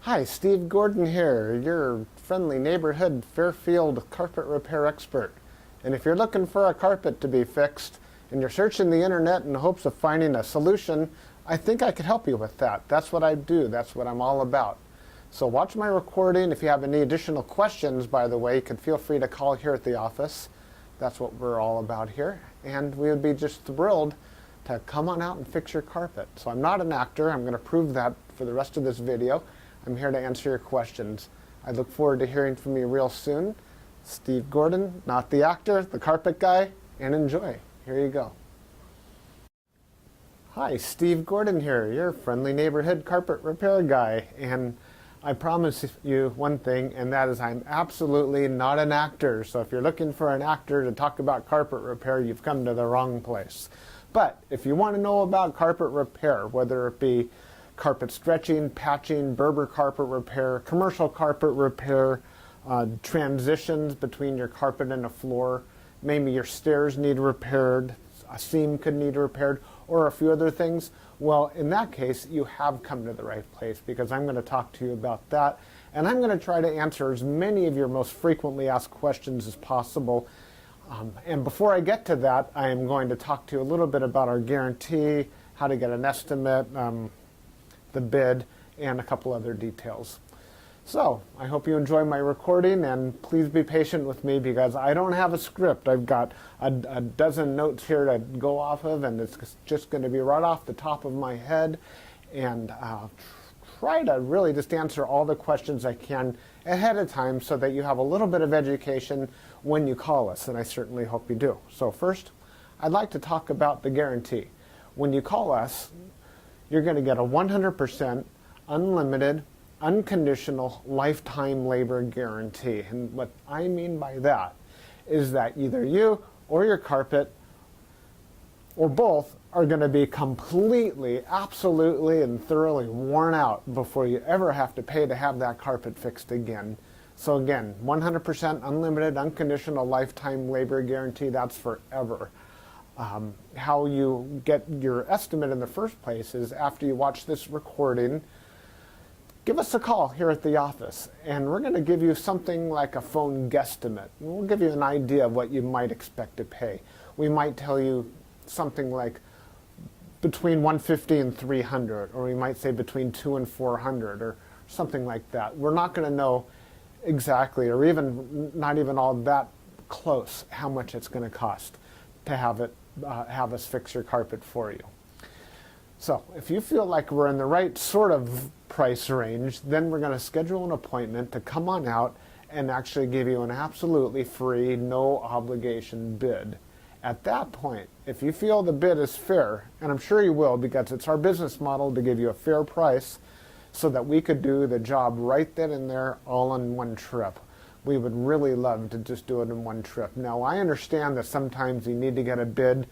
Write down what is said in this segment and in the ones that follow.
Hi, Steve Gordon here, your friendly neighborhood Fairfield carpet repair expert. And if you're looking for a carpet to be fixed and you're searching the internet in hopes of finding a solution, I think I could help you with that. That's what I do. That's what I'm all about. So watch my recording. If you have any additional questions, by the way, you can feel free to call here at the office. That's what we're all about here. And we would be just thrilled to come on out and fix your carpet. So I'm not an actor. I'm going to prove that for the rest of this video. I'm here to answer your questions. I look forward to hearing from you real soon. Steve Gordon, not the actor, the carpet guy, and enjoy. Here you go. Hi, Steve Gordon here, your friendly neighborhood carpet repair guy. And I promise you one thing, and that is I'm absolutely not an actor. So if you're looking for an actor to talk about carpet repair, you've come to the wrong place. But if you want to know about carpet repair, whether it be carpet stretching, patching, Berber carpet repair, commercial carpet repair, transitions between your carpet and a floor, maybe your stairs need repaired, a seam could need repaired, or a few other things, well, in that case, you have come to the right place because I'm going to talk to you about that, and I'm going to try to answer as many of your most frequently asked questions as possible. And before I get to that, I am going to talk to you a little bit about our guarantee, how to get an estimate, the bid, and a couple other details. So I hope you enjoy my recording, and please be patient with me because I don't have a script. I've got a dozen notes here to go off of, and it's just going to be right off the top of my head, and try to really just answer all the questions I can ahead of time so that you have a little bit of education when you call us, and I certainly hope you do. So first, I'd like to talk about the guarantee. When you call us, you're going to get a 100% unlimited, unconditional lifetime labor guarantee. And what I mean by that is that either you or your carpet or both are going to be completely, absolutely, and thoroughly worn out before you ever have to pay to have that carpet fixed again. So again, 100% unlimited, unconditional lifetime labor guarantee, that's forever. How you get your estimate in the first place is after you watch this recording, give us a call here at the office, and we're going to give you something like a phone guesstimate. We'll give you an idea of what you might expect to pay. We might tell you something like between $150 and $300, or we might say between $200 and $400, or something like that. We're not going to know exactly, or even not even all that close, how much it's going to cost to have us fix your carpet for you. So if you feel like we're in the right sort of price range, then we're going to schedule an appointment to come on out and actually give you an absolutely free, no obligation bid. At that point, if you feel the bid is fair, and I'm sure you will because it's our business model to give you a fair price so that we could do the job right then and there all in one trip. We would really love to just do it in one trip. Now, I understand that sometimes you need to get a bid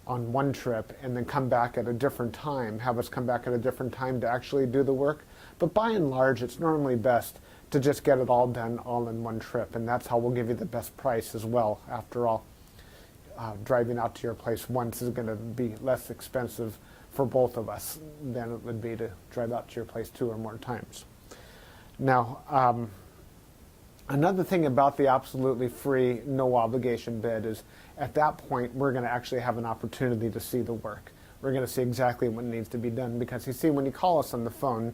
on one trip and then come back at a different time, have us come back at a different time to actually do the work. But by and large, it's normally best to just get it all done all in one trip, and that's how we'll give you the best price as well. After all, driving out to your place once is going to be less expensive for both of us than it would be to drive out to your place 2 or more times. Now, another thing about the absolutely free, no obligation bid is at that point we're going to actually have an opportunity to see the work. We're going to see exactly what needs to be done because you see, when you call us on the phone,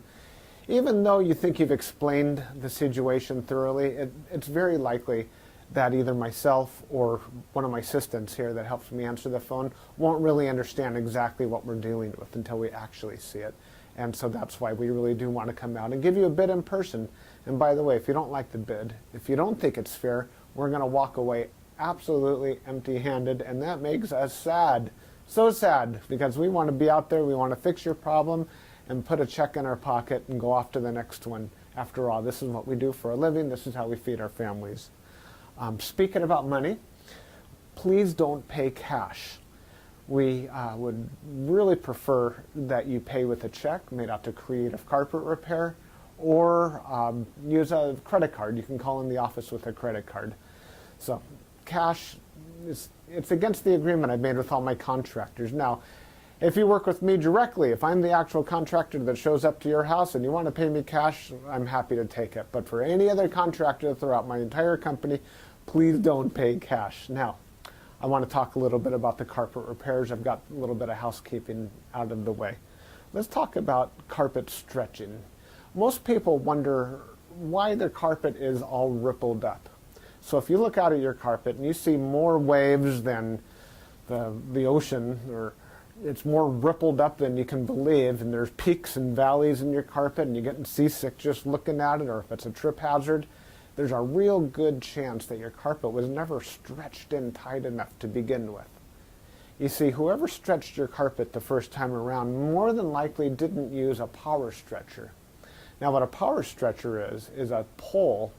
even though you think you've explained the situation thoroughly, it's very likely that either myself or one of my assistants here that helps me answer the phone won't really understand exactly what we're dealing with until we actually see it. And so that's why we really do want to come out and give you a bid in person. And by the way, if you don't like the bid, if you don't think it's fair, we're going to walk away absolutely empty-handed, and that makes us sad. So sad, because we want to be out there, we want to fix your problem and put a check in our pocket and go off to the next one. After all, this is what we do for a living. This is how we feed our families. Speaking about money, please don't pay cash. We would really prefer that you pay with a check made out to Creative Carpet Repair, or use a credit card. You can call in the office with a credit card. So cash, it's against the agreement I've made with all my contractors. Now, If you work with me directly, if I'm the actual contractor that shows up to your house and you want to pay me cash, I'm happy to take it. But for any other contractor throughout my entire company, please don't pay cash. Now, I want to talk a little bit about the carpet repairs. I've got a little bit of housekeeping out of the way. Let's talk about carpet stretching. Most people wonder why their carpet is all rippled up. So if you look out at your carpet and you see more waves than the ocean, or it's more rippled up than you can believe, and there's peaks and valleys in your carpet and you're getting seasick just looking at it, or if it's a trip hazard, there's a real good chance that your carpet was never stretched in tight enough to begin with. You see, whoever stretched your carpet the first time around more than likely didn't use a power stretcher. Now what a power stretcher is a pole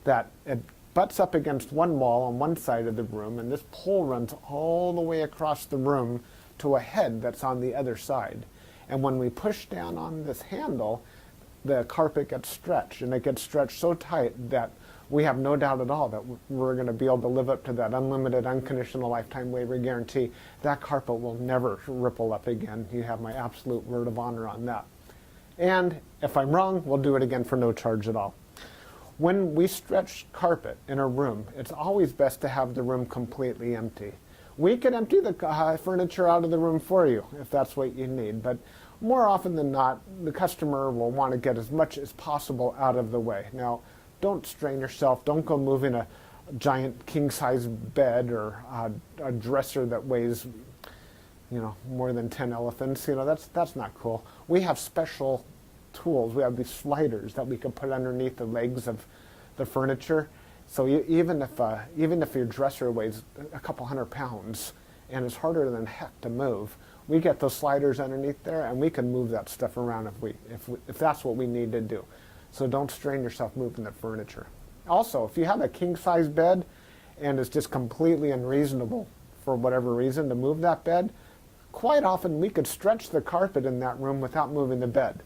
that it butts up against one wall on one side of the room, and this pole runs all the way across the room to a head that's on the other side. And when we push down on this handle, the carpet gets stretched, and it gets stretched so tight that we have no doubt at all that we're going to be able to live up to that unlimited, unconditional lifetime waiver guarantee. That carpet will never ripple up again. You have my absolute word of honor on that. And if I'm wrong, we'll do it again for no charge at all. When we stretch carpet in a room, it's always best to have the room completely empty. We can empty the furniture out of the room for you if that's what you need, but more often than not, the customer will want to get as much as possible out of the way. Now, don't strain yourself. Don't go moving a giant king-size bed or a dresser that weighs, more than 10 elephants. That's not cool. We have special tools. We have these sliders that we can put underneath the legs of the furniture. So even if your dresser weighs a couple hundred pounds and it's harder than heck to move, we get those sliders underneath there and we can move that stuff around if that's what we need to do. So don't strain yourself moving the furniture. Also, if you have a king-size bed and it's just completely unreasonable for whatever reason to move that bed, quite often we could stretch the carpet in that room without moving the bed.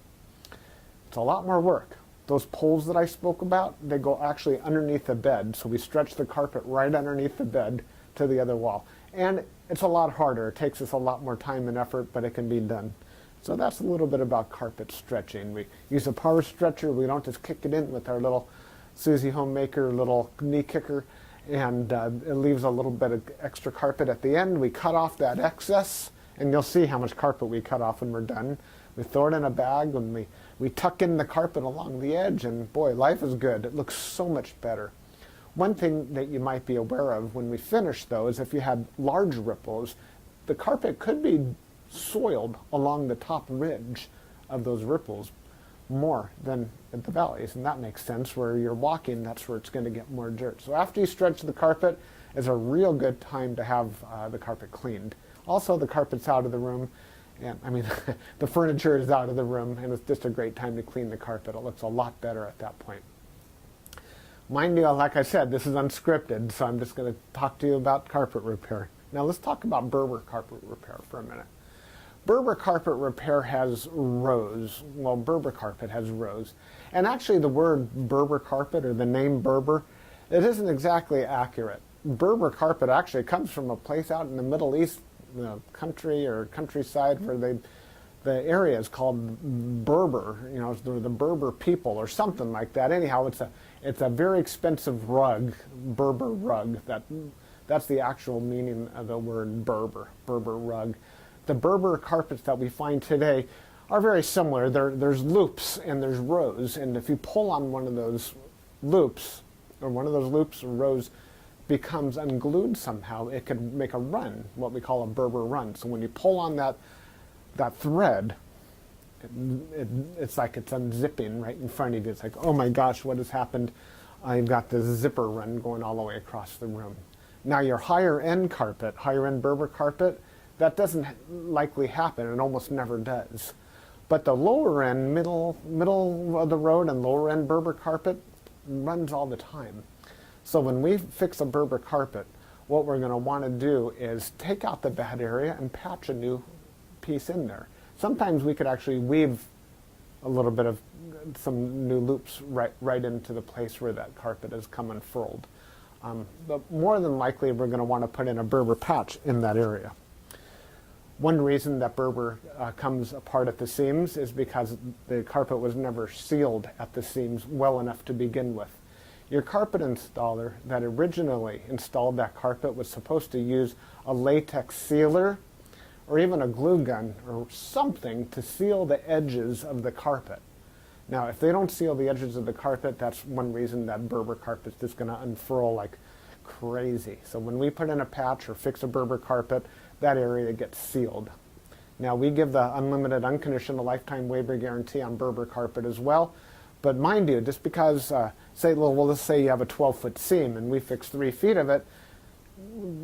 It's a lot more work. Those poles that I spoke about, they go actually underneath the bed, so we stretch the carpet right underneath the bed to the other wall. And it's a lot harder. It takes us a lot more time and effort, but it can be done. So that's a little bit about carpet stretching. We use a power stretcher. We don't just kick it in with our little Susie Homemaker little knee kicker, and it leaves a little bit of extra carpet at the end. We cut off that excess, and you'll see how much carpet we cut off when we're done. We throw it in a bag, and we tuck in the carpet along the edge, and boy, life is good. It looks so much better. One thing that you might be aware of when we finish, though, is if you had large ripples, the carpet could be soiled along the top ridge of those ripples more than at the valleys, and that makes sense. Where you're walking, that's where it's going to get more dirt. So after you stretch the carpet is a real good time to have the carpet cleaned. Also, the carpet's out of the room, and the furniture is out of the room, and it's just a great time to clean the carpet. It looks a lot better at that point. Mind you, like I said, this is unscripted, so I'm just going to talk to you about carpet repair. Now let's talk about Berber carpet repair for a minute. Berber carpet repair has rows. Well, Berber carpet has rows. And actually the word Berber carpet, or the name Berber, it isn't exactly accurate. Berber carpet actually comes from a place out in the Middle East, country or countryside, where the area is called Berber. The Berber people or something like that. Anyhow, it's a very expensive rug, Berber rug. That's the actual meaning of the word Berber rug. The Berber carpets that we find today are very similar. There's loops and there's rows, and if you pull on one of those loops, or rows becomes unglued somehow, it could make a run, what we call a Berber run. So when you pull on that thread, it's like it's unzipping right in front of you. It's like, oh my gosh, what has happened? I've got this zipper run going all the way across the room. Now your higher end Berber carpet, that doesn't likely happen. It almost never does. But the lower end, middle of the road and lower end Berber carpet runs all the time. So when we fix a Berber carpet, what we're going to want to do is take out the bad area and patch a new piece in there. Sometimes we could actually weave a little bit of some new loops right into the place where that carpet has come unfurled. But more than likely, we're going to want to put in a Berber patch in that area. One reason that Berber comes apart at the seams is because the carpet was never sealed at the seams well enough to begin with. Your carpet installer that originally installed that carpet was supposed to use a latex sealer or even a glue gun or something to seal the edges of the carpet. Now, if they don't seal the edges of the carpet, that's one reason that Berber carpet is just going to unfurl like crazy. So when we put in a patch or fix a Berber carpet, that area gets sealed. Now, we give the unlimited, unconditional lifetime waiver guarantee on Berber carpet as well. But mind you, just because, let's say you have a 12-foot seam and we fix 3 feet of it,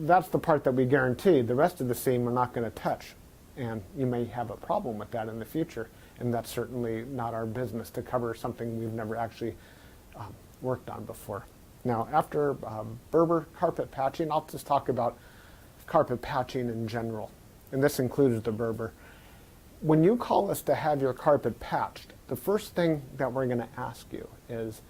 that's the part that we guarantee. The rest of the seam we're not going to touch. And you may have a problem with that in the future. And that's certainly not our business to cover something we've never actually worked on before. Now, after Berber carpet patching, I'll just talk about carpet patching in general. And this includes the Berber. When you call us to have your carpet patched, the first thing that we're going to ask you is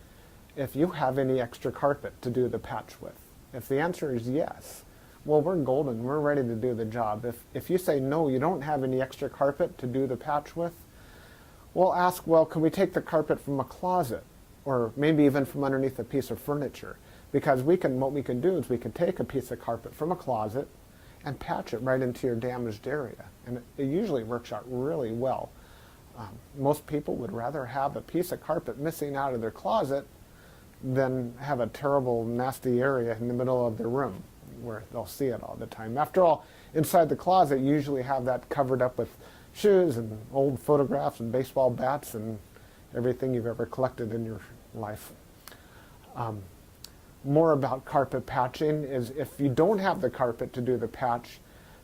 if you have any extra carpet to do the patch with. If the answer is yes, well, we're golden. We're ready to do the job. If you say no, you don't have any extra carpet to do the patch with, we'll ask, well, can we take the carpet from a closet or maybe even from underneath a piece of furniture? Because what we can do is we can take a piece of carpet from a closet and patch it right into your damaged area. And it usually works out really well. Most people would rather have a piece of carpet missing out of their closet than have a terrible, nasty area in the middle of their room where they'll see it all the time. After all, inside the closet, you usually have that covered up with shoes and old photographs and baseball bats and everything you've ever collected in your life. More about carpet patching is if you don't have the carpet to do the patch,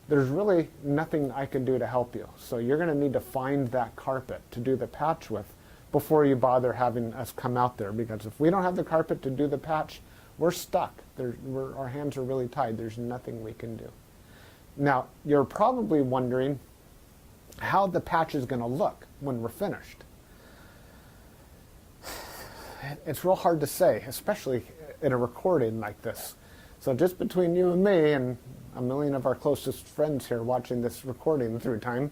there's really nothing I can do to help you. So you're going to need to find that carpet to do the patch with before you bother having us come out there, because if we don't have the carpet to do the patch, we're stuck. Our hands are really tied. There's nothing we can do. Now, you're probably wondering how the patch is going to look when we're finished. It's real hard to say, especially in a recording like this. So just between you and me and a million of our closest friends here watching this recording through time,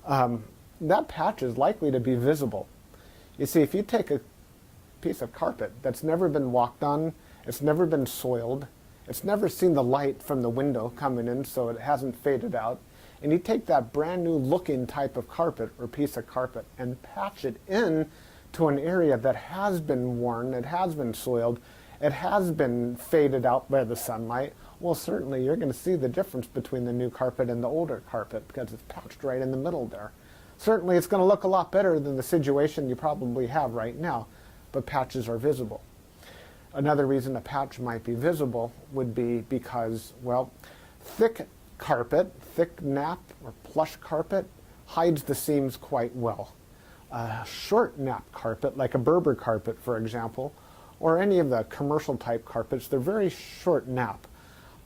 that patch is likely to be visible. You see, if you take a piece of carpet that's never been walked on, it's never been soiled, it's never seen the light from the window coming in so it hasn't faded out, and you take that brand new looking type of carpet or piece of carpet and patch it in to an area that has been worn, it has been soiled, it has been faded out by the sunlight, well, certainly you're going to see the difference between the new carpet and the older carpet because it's patched right in the middle there. Certainly it's going to look a lot better than the situation you probably have right now, but patches are visible. Another reason a patch might be visible would be because, well, thick carpet, thick nap or plush carpet hides the seams quite well. Short nap carpet, like a Berber carpet, for example, or any of the commercial type carpets, they're very short nap.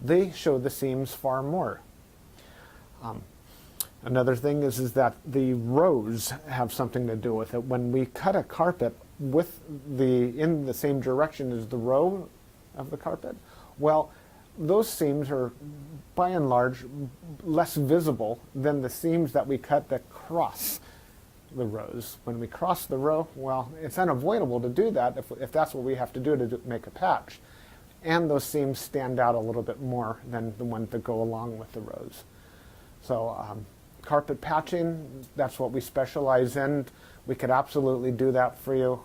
They show the seams far more. Another thing is that the rows have something to do with it. When we cut a carpet in the same direction as the row of the carpet, well, those seams are by and large less visible than the seams that we cut that cross the rows. When we cross the row, well, it's unavoidable to do that if that's what we have to do to make a patch. And those seams stand out a little bit more than the ones that go along with the rows. So carpet patching, that's what we specialize in. We could absolutely do that for you.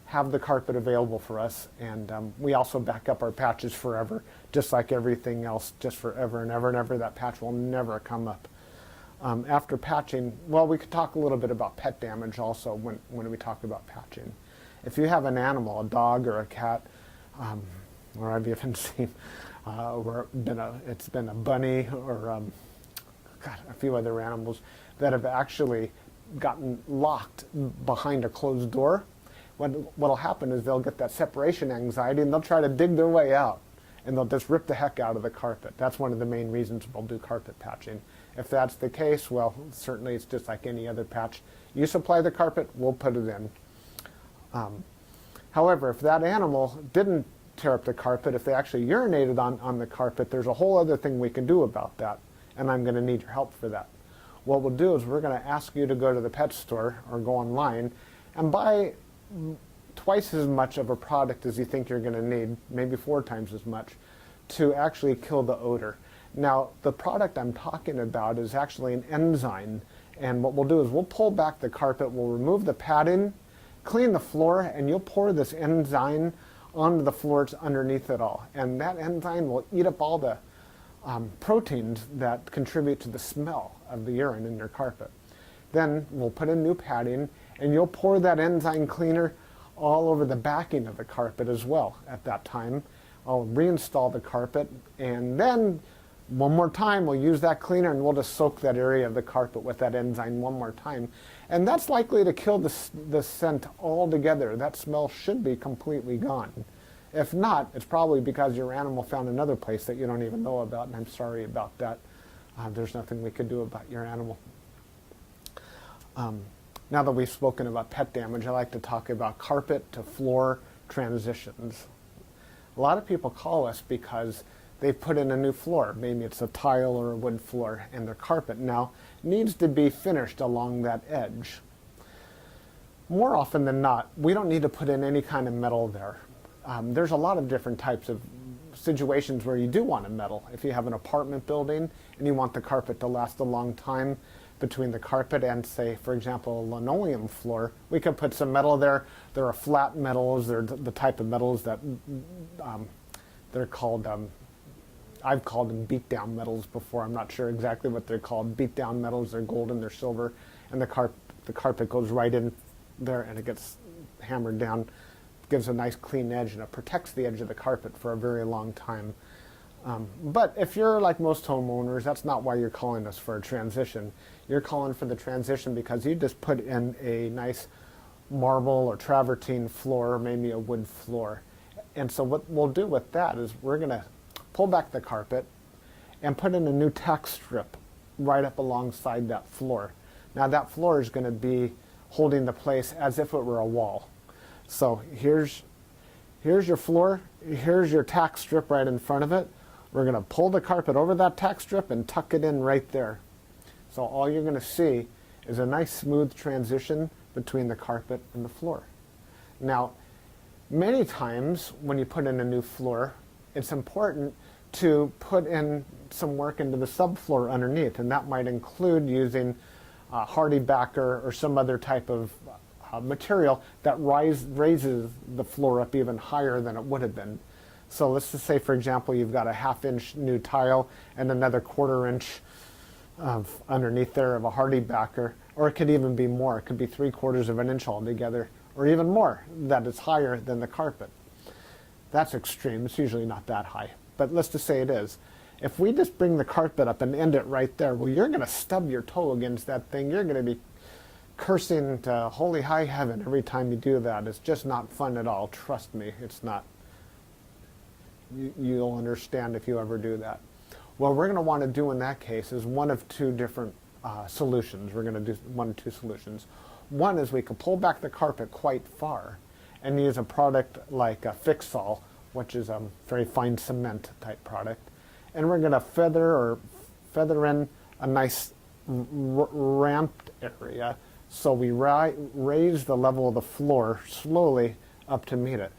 Have the carpet available for us, and we also back up our patches forever, just like everything else, just forever and ever and ever. That patch will never come up. After patching, well, we could talk a little bit about pet damage also when we talk about patching. If you have an animal, a dog or a cat, or I've even seen it's been a bunny or a few other animals that have actually gotten locked behind a closed door. What'll happen is they'll get that separation anxiety and they'll try to dig their way out and they'll just rip the heck out of the carpet. That's one of the main reasons we'll do carpet patching. If that's the case, well, certainly it's just like any other patch. You supply the carpet, we'll put it in. However, if that animal didn't tear up the carpet, if they actually urinated on the carpet, there's a whole other thing we can do about that, and I'm going to need your help for that. what we'll do is we're going to ask you to go to the pet store or go online and buy twice as much of a product as you think you're going to need, maybe 4 times as much, to actually kill the odor. Now, the product I'm talking about is actually an enzyme, and what we'll do is we'll pull back the carpet, we'll remove the padding, clean the floor, and you'll pour this enzyme onto the floors underneath it all. And that enzyme will eat up all the proteins that contribute to the smell of the urine in your carpet. Then we'll put in new padding, and you'll pour that enzyme cleaner all over the backing of the carpet as well at that time. I'll reinstall the carpet, and then one more time we'll use that cleaner and we'll just soak that area of the carpet with that enzyme one more time. And that's likely to kill the scent altogether. That smell should be completely gone. If not, it's probably because your animal found another place that you don't even know about, and I'm sorry about that. There's nothing we could do about your animal. Now that we've spoken about pet damage, I like to talk about carpet to floor transitions. A lot of people call us because they put in a new floor. Maybe it's a tile or a wood floor, and their carpet now needs to be finished along that edge. More often than not, we don't need to put in any kind of metal there. There's a lot of different types of situations where you do want a metal. If you have an apartment building and you want the carpet to last a long time between the carpet and, say, for example, a linoleum floor, we could put some metal there. There are flat metals. They're the type of metals that they're called, I've called them beat-down metals before. I'm not sure exactly what they're called. Beat-down metals, they're gold and they're silver, and the carpet goes right in there and it gets hammered down. Gives a nice clean edge, and it protects the edge of the carpet for a very long time. But if you're like most homeowners, that's not why you're calling us for a transition. You're calling for the transition because you just put in a nice marble or travertine floor, or maybe a wood floor. And so what we'll do with that is we're going to pull back the carpet and put in a new tack strip right up alongside that floor. Now that floor is going to be holding the place as if it were a wall. So here's your floor, here's your tack strip right in front of it. We're going to pull the carpet over that tack strip and tuck it in right there. So all you're going to see is a nice smooth transition between the carpet and the floor. Now, many times when you put in a new floor, it's important to put in some work into the subfloor underneath, and that might include using hardy backer or some other type of material that raises the floor up even higher than it would have been. So let's just say, for example, you've got a 1/2 inch new tile and another 1/4 inch of underneath there of a hardy backer, or it could even be more. It could be 3/4 of an inch altogether, or even more, that is higher than the carpet. That's extreme. It's usually not that high, but let's just say it is. If we just bring the carpet up and end it right there, well, you're going to stub your toe against that thing. You're going to be cursing to holy high heaven every time you do that. It's just not fun at all. Trust me, it's not. You'll understand if you ever do that. What we're going to want to do in that case is one of 2 different solutions. We're going to do 1 of 2 solutions. One is we can pull back the carpet quite far and use a product like a Fix-All, which is a very fine cement type product. And we're going to feather in a nice ramped area, so we raise the level of the floor slowly up to meet it.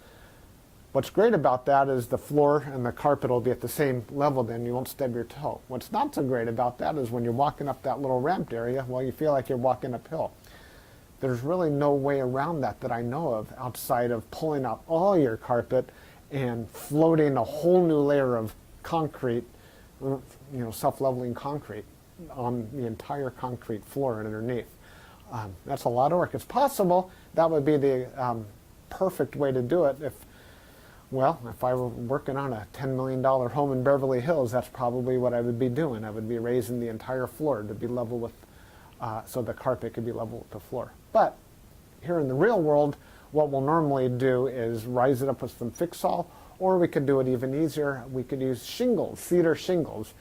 What's great about that is the floor and the carpet will be at the same level, then you won't stub your toe. What's not so great about that is when you're walking up that little ramped area, well, you feel like you're walking uphill. There's really no way around that I know of outside of pulling out all your carpet and floating a whole new layer of concrete, self-leveling concrete on the entire concrete floor and underneath. That's a lot of work. It's possible that would be the perfect way to do it if I were working on a $10 million home in Beverly Hills, that's probably what I would be doing. I would be raising the entire floor to be level with, so the carpet could be level with the floor. But here in the real world, what we'll normally do is rise it up with some Fix-All, or we could do it even easier. We could use shingles, cedar shingles.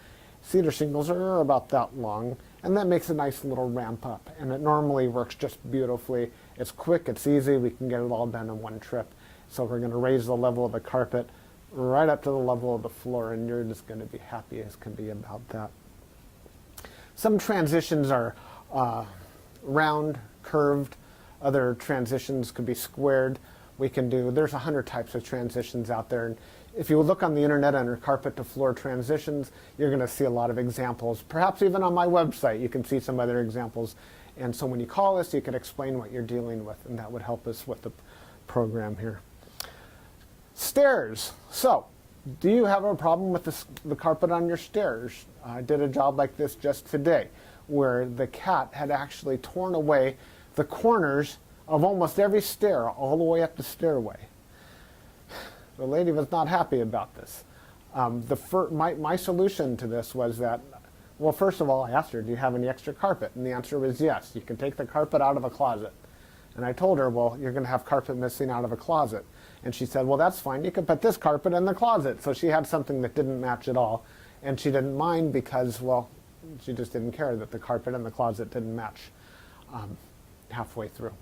Cedar shingles are about that long, and that makes a nice little ramp up, and it normally works just beautifully. It's quick, it's easy, we can get it all done in one trip. So we're going to raise the level of the carpet right up to the level of the floor, and you're just going to be happy as can be about that. Some transitions are round, curved. Other transitions could be squared. There's 100 types of transitions out there. And if you look on the internet under carpet to floor transitions, you're going to see a lot of examples. Perhaps even on my website, you can see some other examples. And so when you call us, you can explain what you're dealing with, and that would help us with the program here. Stairs. So, do you have a problem with the carpet on your stairs? I did a job like this just today, where the cat had actually torn away the corners of almost every stair all the way up the stairway. The lady was not happy about this. My solution to this was that, well, first of all, I asked her, do you have any extra carpet? And the answer was yes. You can take the carpet out of a closet. And I told her, well, you're going to have carpet missing out of a closet. And she said, well, that's fine. You can put this carpet in the closet. So she had something that didn't match at all. And she didn't mind because, well, she just didn't care that the carpet in the closet didn't match halfway through.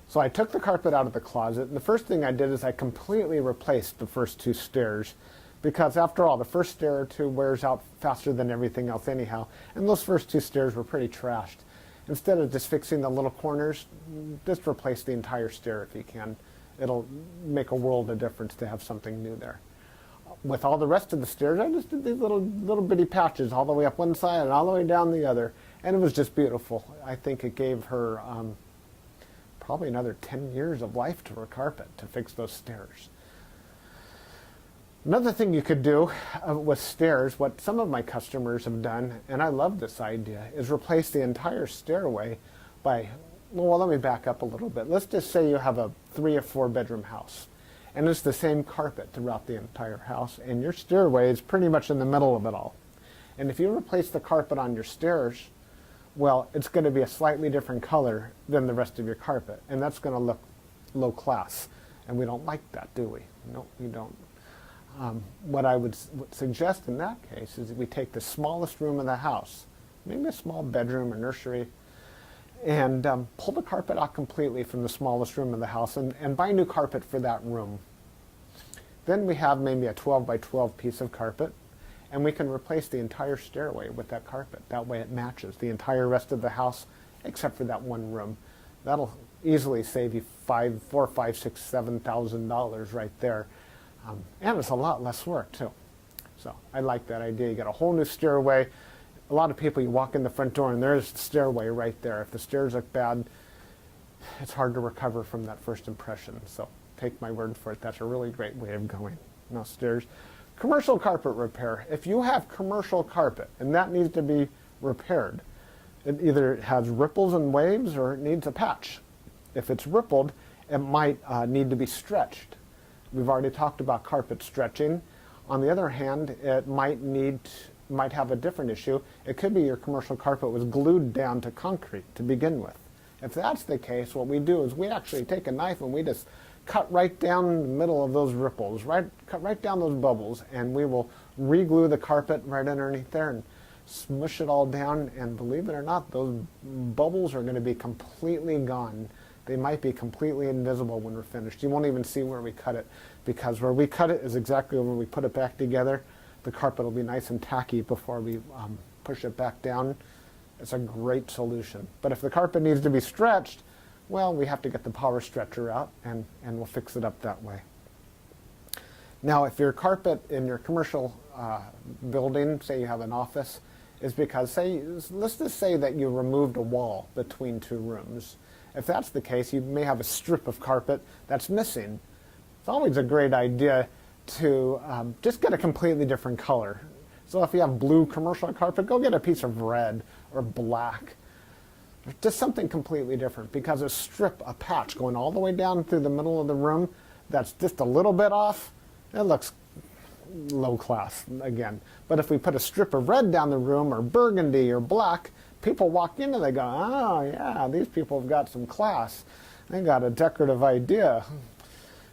So I took the carpet out of the closet, and the first thing I did is I completely replaced the first two stairs, because after all, the first stair or two wears out faster than everything else anyhow, and those first two stairs were pretty trashed. Instead of just fixing the little corners, just replace the entire stair if you can. It'll make a world of difference to have something new there. With all the rest of the stairs, I just did these little bitty patches all the way up one side and all the way down the other, and it was just beautiful. I think it gave her probably another 10 years of life to her carpet to fix those stairs. Another thing you could do with stairs, what some of my customers have done, and I love this idea, is replace the entire stairway by, well, let me back up a little bit. Let's just say you have a 3 or 4 bedroom house, and it's the same carpet throughout the entire house, and your stairway is pretty much in the middle of it all. And if you replace the carpet on your stairs, well, it's going to be a slightly different color than the rest of your carpet, and that's going to look low class, and we don't like that, do we? No, we don't. What I would suggest in that case is that we take the smallest room in the house, maybe a small bedroom or nursery, and pull the carpet out completely from the smallest room in the house and buy new carpet for that room. Then we have maybe a 12 by 12 piece of carpet, and we can replace the entire stairway with that carpet. That way it matches the entire rest of the house except for that one room. That'll easily save you $4,000, $5,000, $6,000, $7,000 right there. And it's a lot less work too. So I like that idea. You get a whole new stairway. A lot of people, you walk in the front door and there's the stairway right there. If the stairs look bad, it's hard to recover from that first impression. So take my word for it. That's a really great way of going. No stairs. Commercial carpet repair. If you have commercial carpet and that needs to be repaired, it either has ripples and waves or it needs a patch. If it's rippled, it might need to be stretched. We've already talked about carpet stretching. On the other hand, it might have a different issue. It could be your commercial carpet was glued down to concrete to begin with. If that's the case, what we do is we actually take a knife and we just cut right down the middle of those ripples, cut right down those bubbles, and we will re-glue the carpet right underneath there and smush it all down, and believe it or not, those bubbles are going to be completely gone. They might be completely invisible when we're finished. You won't even see where we cut it, because where we cut it is exactly where we put it back together. The carpet will be nice and tacky before we push it back down. It's a great solution. But if the carpet needs to be stretched, well, we have to get the power stretcher out, and we'll fix it up that way. Now, if your carpet in your commercial building, say you have an office, is because, let's just say that you removed a wall between two rooms. If that's the case, you may have a strip of carpet that's missing. It's always a great idea to just get a completely different color. So if you have blue commercial carpet, go get a piece of red or black. Just something completely different, because a patch going all the way down through the middle of the room that's just a little bit off, it looks low class again. But if we put a strip of red down the room, or burgundy or black, people walk in and they go, oh yeah, these people have got some class. They got a decorative idea.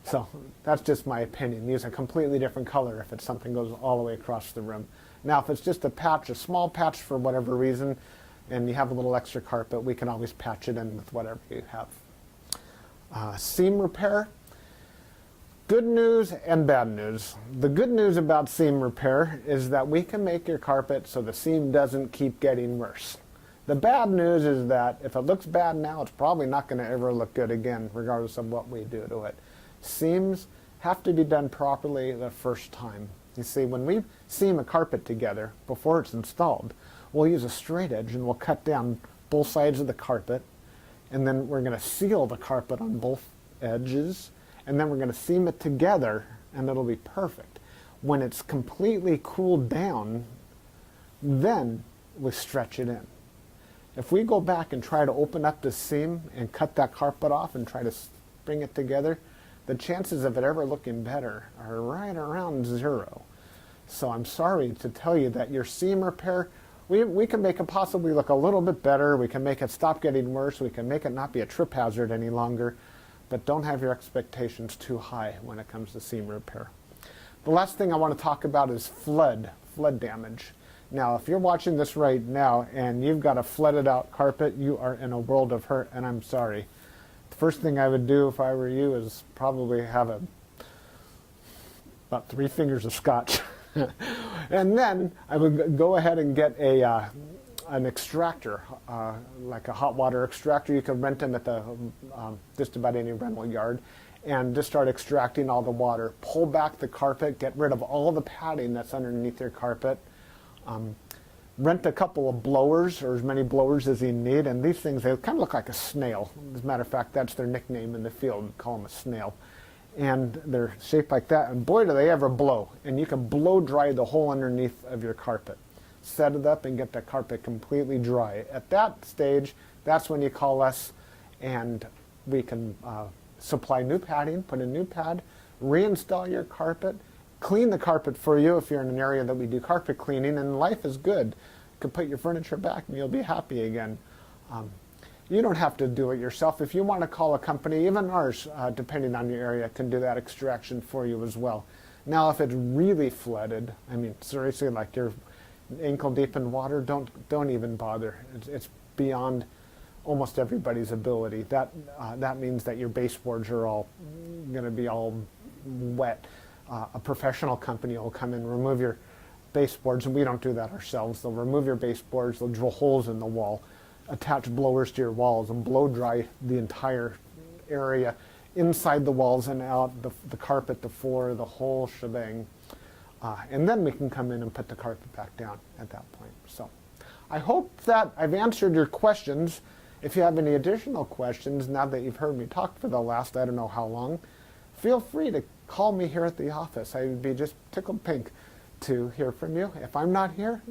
So that's just my opinion. Use a completely different color if it's something goes all the way across the room. Now if it's just a patch, a small patch for whatever reason, and you have a little extra carpet, we can always patch it in with whatever you have. Seam repair. Good news and bad news. The good news about seam repair is that we can make your carpet so the seam doesn't keep getting worse. The bad news is that if it looks bad now, it's probably not going to ever look good again, regardless of what we do to it. Seams have to be done properly the first time. You see, when we seam a carpet together before it's installed, we'll use a straight edge and we'll cut down both sides of the carpet, and then we're going to seal the carpet on both edges, and then we're going to seam it together, and it'll be perfect. When it's completely cooled down, then we stretch it in. If we go back and try to open up the seam and cut that carpet off and try to bring it together, the chances of it ever looking better are right around 0. So I'm sorry to tell you that your seam repair, we can make it possibly look a little bit better. We can make it stop getting worse. We can make it not be a trip hazard any longer. But don't have your expectations too high when it comes to seam repair. The last thing I want to talk about is flood damage. Now, if you're watching this right now and you've got a flooded out carpet, you are in a world of hurt, and I'm sorry. The first thing I would do if I were you is probably have about 3 fingers of scotch. And then I would go ahead and get an extractor, like a hot water extractor. You can rent them at the just about any rental yard, and just start extracting all the water. Pull back the carpet, get rid of all the padding that's underneath your carpet. Rent a couple of blowers, or as many blowers as you need, and these things, they kind of look like a snail. As a matter of fact, that's their nickname in the field. We call them a snail. And they're shaped like that, and boy do they ever blow. And you can blow dry the whole underneath of your carpet. Set it up and get the carpet completely dry. At that stage, that's when you call us, and we can supply new padding, put a new pad, reinstall your carpet, clean the carpet for you if you're in an area that we do carpet cleaning, and life is good. You can put your furniture back and you'll be happy again. You don't have to do it yourself. If you want to call a company, even ours, depending on your area, can do that extraction for you as well. Now, if it's really flooded, I mean, seriously, like you're ankle deep in water, don't even bother. It's beyond almost everybody's ability. That means that your baseboards are all going to be all wet. A professional company will come in, remove your baseboards, and we don't do that ourselves. They'll remove your baseboards, they'll drill holes in the wall, attach blowers to your walls, and blow dry the entire area, inside the walls and out, the carpet, the floor, the whole shebang. And then we can come in and put the carpet back down at that point. So I hope that I've answered your questions. If you have any additional questions, now that you've heard me talk for the last I don't know how long, feel free to call me here at the office. I would be just tickled pink to hear from you. If I'm not here,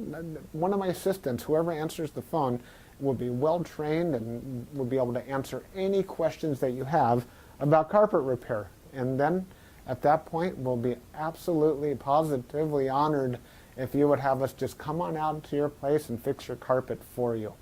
one of my assistants, whoever answers the phone, will be well trained and will be able to answer any questions that you have about carpet repair. And then at that point, we'll be absolutely positively honored if you would have us just come on out to your place and fix your carpet for you.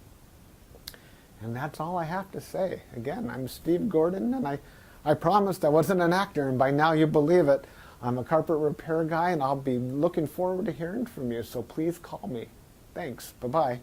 And that's all I have to say. Again, I'm Steve Gordon, and I promised I wasn't an actor, and by now you believe it. I'm a carpet repair guy, and I'll be looking forward to hearing from you, so please call me. Thanks. Bye-bye.